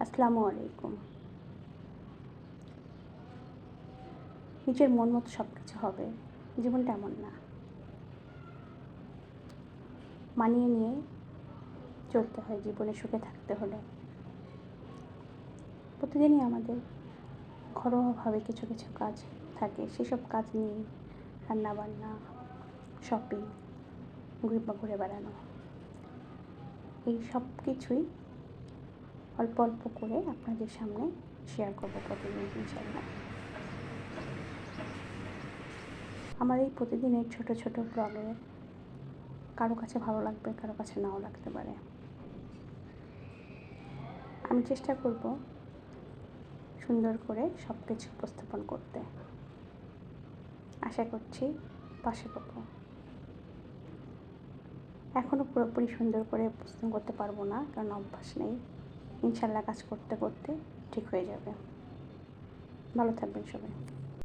আসসালামু আলাইকুম। নিজের মন মতো সব কিছু হবে, জীবনটা এমন না। মানিয়ে নিয়ে চলতে হয় জীবনে সুখে থাকতে হলে। প্রতিদিনই আমাদের ঘরোয়াভাবে কিছু কিছু কাজ থাকে, সেসব কাজ নিয়েই রান্নাবান্না, শপিং, ঘুরে বেড়ানো, এই সব কিছুই অল্প অল্প করে আপনাদের সামনে শেয়ার করবো প্রতিদিন ইনশাআল্লাহ। আমার এই প্রতিদিনের ছোট ছোট ব্লগে কারো কাছে ভালো লাগবে, কারো কাছে নাও লাগতে পারে। আমি চেষ্টা করব সুন্দর করে সব কিছু উপস্থাপন করতে। আশা করছি পাশে পাবো। এখনও পুরোপুরি সুন্দর করে উপস্থাপন করতে পারবো না, কারণ অভ্যাস নেই। ইনশাআল্লাহ কাজ করতে করতে ঠিক হয়ে যাবে। ভালো থাকবেন সবাই।